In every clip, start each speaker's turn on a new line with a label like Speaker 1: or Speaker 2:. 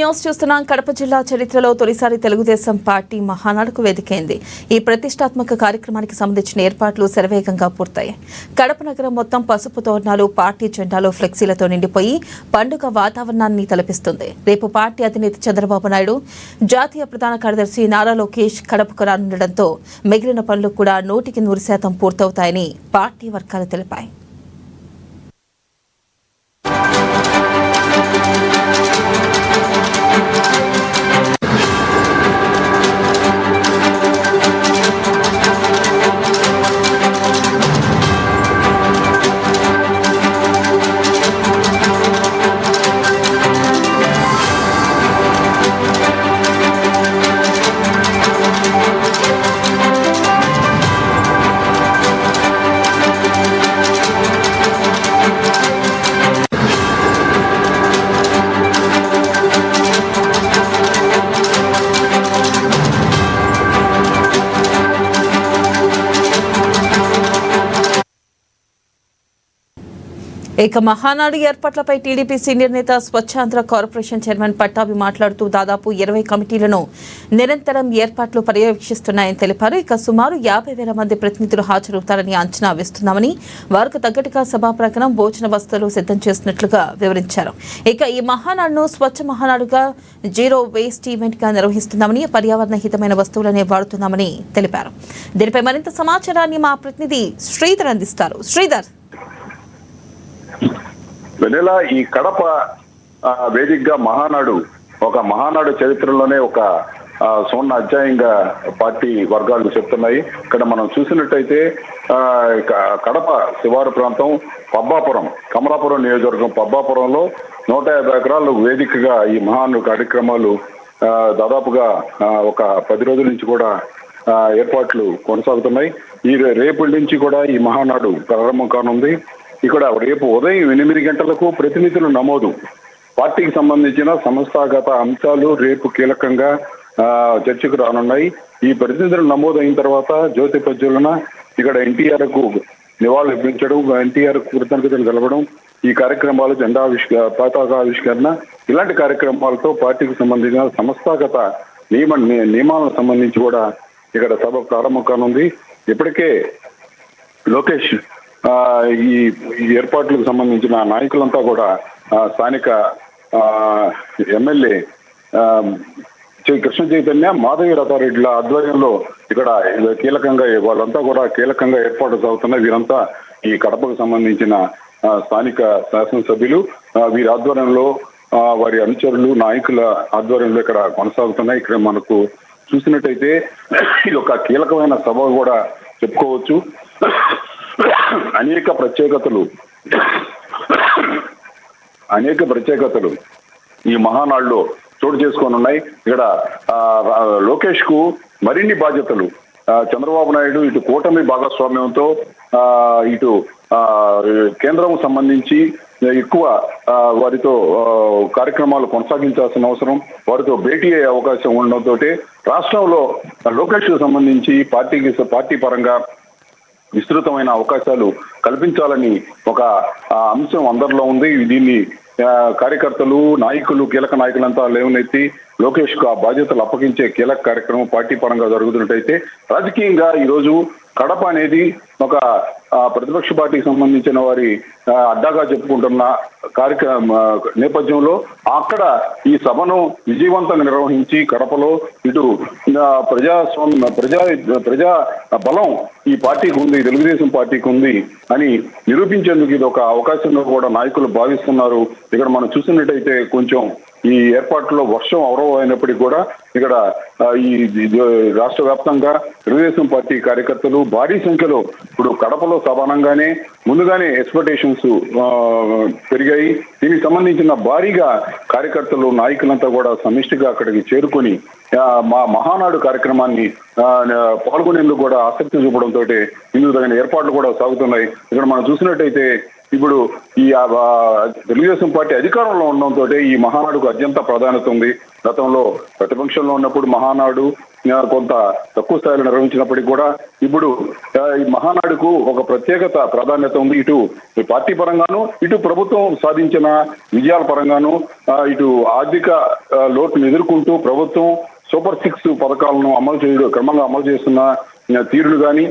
Speaker 1: News చూస్తున్నాం. కడప జిల్లా చరిత్రలో తొలిసారి తెలుగుదేశం పార్టీ మహానాడుకు వేదికైంది. ఈ ప్రతిష్టాత్మక కార్యక్రమానికి సంబంధించిన ఏర్పాట్లు శరవేగంగా పూర్తయ్యాయి. కడప నగరం మొత్తం పసుపు తోరణాలు, పార్టీ జెండాలు, ఫ్లెక్సీలతో నిండిపోయి పండుగ వాతావరణాన్ని తలపిస్తుంది. రేపు పార్టీ అధినేత చంద్రబాబు నాయుడు, జాతీయ ప్రధాన కార్యదర్శి నారా లోకేష్ కడపకు రానుండటంతో మిగిలిన పనులు కూడా 100% పూర్తవుతాయని పార్టీ వర్గాలు తెలిపాయి. ఇక మహానాడు ఏర్పాట్లపై టీడీపీ సీనియర్ నేత స్వచ్ఛాంధ్ర కార్పొరేషన్ చైర్మన్ పట్టాభి మాట్లాడుతూ దాదాపు 20 కమిటీలను నిరంతరం ఏర్పాట్లు పర్యవేక్షిస్తున్నాయని తెలిపారు. ఇక సుమారు 50,000 మంది ప్రతినిధులు హాజరవుతారని అంచనా వేస్తున్నామని, వారికి తగ్గట్టుగా సభా ప్రాంగణం, భోజన వసతులు సిద్ధం చేసినట్లుగా వివరించారు. ఇక ఈ మహానాడును స్వచ్ఛ మహానాడుగా, జీరో వేస్ట్ ఈవెంట్ గా నిర్వహిస్తున్నామని, పర్యావరణ హితమైన వస్తువులనే వాడుతున్నామని తెలిపారు. దీనిపై మరింత సమాచారాన్ని మా ప్రతినిధి శ్రీధర్ అందిస్తారు. శ్రీధర్,
Speaker 2: వెనెల ఈ కడప వేదికగా మహానాడు చరిత్రలోనే ఒక సువర్ణ అధ్యాయంగా పార్టీ వర్గాలు చెప్తున్నాయి. ఇక్కడ మనం చూసినట్టయితే కడప శివారు ప్రాంతం పబ్బాపురం, కమలాపురం నియోజకవర్గం పబ్బాపురంలో 150 ఎకరాలు వేదికగా ఈ మహానాడు కార్యక్రమాలు దాదాపుగా ఒక 10 రోజుల నుంచి కూడా ఏర్పాట్లు కొనసాగుతున్నాయి. ఈ రేపటి నుంచి కూడా ఈ మహానాడు ప్రారంభం కానుంది. ఇక్కడ రేపు ఉదయం 8 గంటలకు ప్రతినిధుల నమోదు, పార్టీకి సంబంధించిన సంస్థాగత అంశాలు రేపు కీలకంగా చర్చకు రానున్నాయి. ఈ ప్రతినిధుల నమోదు అయిన తర్వాత జ్యోతి ప్రజ్వలన, ఇక్కడ ఎన్టీఆర్ కు నివాళులు ఇప్పించడం, ఎన్టీఆర్ కృతజ్ఞతలు తెలపడం, ఈ కార్యక్రమాలు పతాకావిష్కరణ, ఇలాంటి కార్యక్రమాలతో పార్టీకి సంబంధించిన సంస్థాగత నియమాలకు సంబంధించి కూడా ఇక్కడ సభ ప్రారంభం కానుంది. ఇప్పటికే లోకేష్ ఈ ఏర్పాట్లకు సంబంధించిన నాయకులంతా కూడా స్థానిక ఎమ్మెల్యే కృష్ణ చైతన్య, మాధవి రథారెడ్డిల ఆధ్వర్యంలో ఇక్కడ వాళ్ళంతా కూడా కీలకంగా ఏర్పాటు సాగుతున్నాయి. వీరంతా ఈ కడపకు సంబంధించిన స్థానిక శాసనసభ్యులు, వీరి ఆధ్వర్యంలో, వారి అనుచరులు, నాయకుల ఆధ్వర్యంలో ఇక్కడ కొనసాగుతున్నాయి. ఇక్కడ మనకు చూసినట్టయితే ఇది ఒక కీలకమైన సభ కూడా చెప్పుకోవచ్చు. అనేక ప్రత్యేకతలు ఈ మహానాడులో చోటు చేసుకొని ఉన్నాయి. ఇక్కడ లోకేష్ కు మరిన్ని బాధ్యతలు, చంద్రబాబు నాయుడు ఇటు కూటమి భాగస్వామ్యంతో ఇటు కేంద్రం సంబంధించి ఎక్కువ వారితో కార్యక్రమాలు కొనసాగించాల్సిన అవసరం, వారితో భేటీ అయ్యే అవకాశం ఉండడంతో రాష్ట్రంలో లోకేష్ కు సంబంధించి పార్టీ పరంగా విస్తృతమైన అవకాశాలు కల్పించాలని ఒక అంశం అందరిలో ఉంది. దీన్ని కార్యకర్తలు, నాయకులు, కీలక నాయకులంతా లేవనెత్తి లోకేష్ కు ఆ బాధ్యతలు అప్పగించే కీలక కార్యక్రమం పార్టీ పరంగా జరుగుతున్నట్టయితే, రాజకీయంగా ఈరోజు కడప అనేది ఒక ప్రతిపక్ష పార్టీకి సంబంధించిన వారి అడ్డాగా చెప్పుకుంటున్న నేపథ్యంలో అక్కడ ఈ సభను విజయవంతంగా నిర్వహించి కడపలో ఇటు ప్రజా బలం ఈ పార్టీకి ఉంది, తెలుగుదేశం పార్టీకి ఉంది అని నిరూపించేందుకు ఇది ఒక అవకాశంగా కూడా నాయకులు భావిస్తున్నారు. ఇక్కడ మనం చూసినట్టయితే కొంచెం ఈ ఏర్పాట్లో వర్షం అవరవైనప్పటికీ కూడా ఇక్కడ ఈ రాష్ట్ర వ్యాప్తంగా తెలుగుదేశం పార్టీ కార్యకర్తలు భారీ సంఖ్యలో ఇప్పుడు కడపలో సమానంగానే ముందుగానే ఎక్స్పెక్టేషన్స్ పెరిగాయి. దీనికి సంబంధించిన భారీగా కార్యకర్తలు, నాయకులంతా కూడా సమిష్టిగా అక్కడికి చేరుకొని మా మహానాడు కార్యక్రమాన్ని పాల్గొనేందుకు కూడా ఆసక్తి చూపడంతో ఇందుకు తగిన ఏర్పాట్లు కూడా సాగుతున్నాయి. ఇక్కడ మనం చూసినట్టయితే ఇప్పుడు ఈ తెలుగుదేశం పార్టీ అధికారంలో ఉండడంతో ఈ మహానాడుకు అత్యంత ప్రాధాన్యత ఉంది. గతంలో ప్రతిపక్షంలో ఉన్నప్పుడు మహానాడు, కొంత తక్కువ స్థాయిలో నిర్వహించినప్పటికీ కూడా ఇప్పుడు ఈ మహానాడుకు ఒక ప్రత్యేకత ప్రాధాన్యత ఉంది. ఇటు పార్టీ పరంగాను, ఇటు ప్రభుత్వం సాధించిన విజయాల పరంగాను, ఇటు ఆర్థిక లోటును ఎదుర్కొంటూ ప్రభుత్వం సూపర్ 6 పథకాలను క్రమంగా అమలు చేస్తున్న తీరులు కానీ,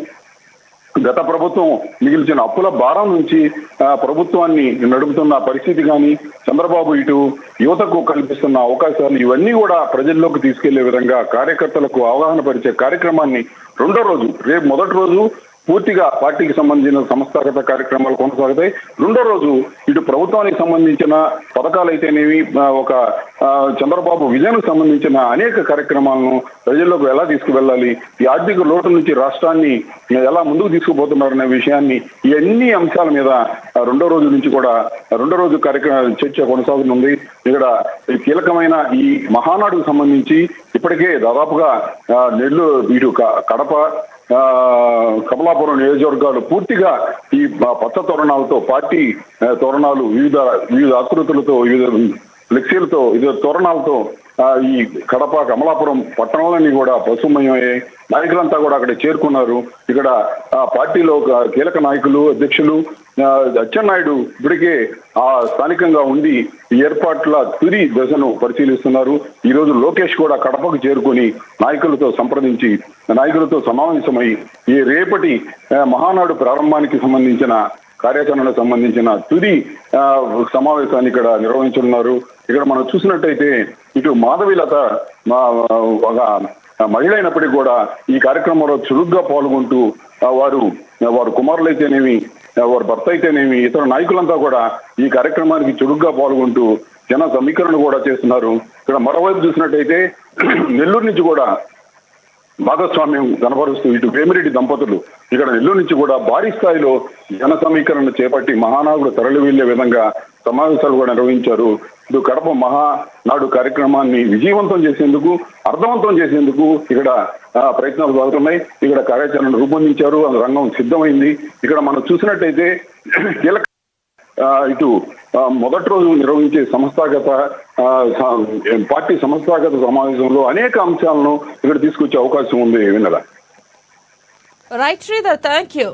Speaker 2: గత ప్రభుత్వం మిగిల్చిన అప్పుల భారం నుంచి ప్రభుత్వాన్ని నడుపుతున్న పరిస్థితి కానీ, చంద్రబాబు ఇటు యువతకు కల్పిస్తున్న అవకాశాలు, ఇవన్నీ కూడా ప్రజల్లోకి తీసుకెళ్లే విధంగా కార్యకర్తలకు అవగాహన పరిచే కార్యక్రమాన్ని రేపు మొదటి రోజు పూర్తిగా పార్టీకి సంబంధించిన సంస్థాగత కార్యక్రమాలు కొనసాగుతాయి. రెండో రోజు ఇటు ప్రభుత్వానికి సంబంధించిన పథకాలైతేనేవి, ఒక చంద్రబాబు విజయానికి సంబంధించిన అనేక కార్యక్రమాలను ప్రజల్లోకి ఎలా తీసుకువెళ్ళాలి, ఈ ఆర్థిక లోటు నుంచి రాష్ట్రాన్ని ఎలా ముందుకు తీసుకుపోతున్నారనే విషయాన్ని, ఈ అన్ని అంశాల మీద రెండో రోజు చర్చ కొనసాగుతుంది. ఇక్కడ కీలకమైన ఈ మహానాడుకు సంబంధించి ఇప్పటికే దాదాపుగా నెల్లూరు, ఇటు కడప, కమలాపురం నియోజకవర్గాలు పూర్తిగా ఈ పచ్చ తోరణాలతో, పార్టీ తోరణాలు, వివిధ ఆకృతులతో, వివిధ ఫ్లెక్సీలతో, వివిధ తోరణాలతో ఈ కడప, కమలాపురం పట్టణాలన్నీ కూడా పశుమయమయ్యాయి. నాయకులంతా కూడా అక్కడ చేరుకున్నారు. ఇక్కడ పార్టీలో కీలక నాయకులు, అధ్యక్షులు అచ్చెన్నాయుడు ఇప్పటికే స్థానికంగా ఉండి ఏర్పాట్ల తుది దశను పరిశీలిస్తున్నారు. ఈ రోజు లోకేష్ కూడా కడపకు చేరుకుని నాయకులతో సమావేశమై ఈ రేపటి మహానాడు ప్రారంభానికి సంబంధించిన కార్యాచరణకు సంబంధించిన తుది సమావేశాన్ని ఇక్కడ నిర్వహించనున్నారు. ఇక్కడ మనం చూసినట్టయితే ఇటు మాధవీలత ఒక మహిళ అయినప్పటికీ కూడా ఈ కార్యక్రమంలో చురుగ్గా పాల్గొంటూ వారు కుమారులైతేనేమి, వారి భర్త అయితేనేమి, ఇతర నాయకులంతా కూడా ఈ కార్యక్రమానికి చురుగ్గా పాల్గొంటూ జన సమీకరణ కూడా చేస్తున్నారు. ఇక్కడ మరోవైపు చూసినట్టయితే నెల్లూరు నుంచి కూడా భాగస్వామ్యం కనబరుస్తూ ఇటు వేమిరెడ్డి దంపతులు ఇక్కడ నెల్లూరు నుంచి కూడా భారీ స్థాయిలో జన సమీకరణ చేపట్టి మహానాడు తరలి వెళ్లే విధంగా సమావేశాలు కూడా నిర్వహించారు. ఇటు కడప మహానాడు కార్యక్రమాన్ని విజయవంతం చేసేందుకు, అర్థవంతం చేసేందుకు ఇక్కడ ప్రయత్నాలు సాగుతున్నాయి. ఇక్కడ కార్యాచరణ రూపొందించారు, ఆ రంగం సిద్ధమైంది. ఇక్కడ మనం చూసినట్టయితే కీలక ఇటు మొదటి రోజు నిర్వహించే పార్టీ సంస్థాగత సమావేశంలో అనేక అంశాలను ఇక్కడ తీసుకొచ్చే అవకాశం ఉంది. విన్నదా?
Speaker 1: Right Sridhar, thank you.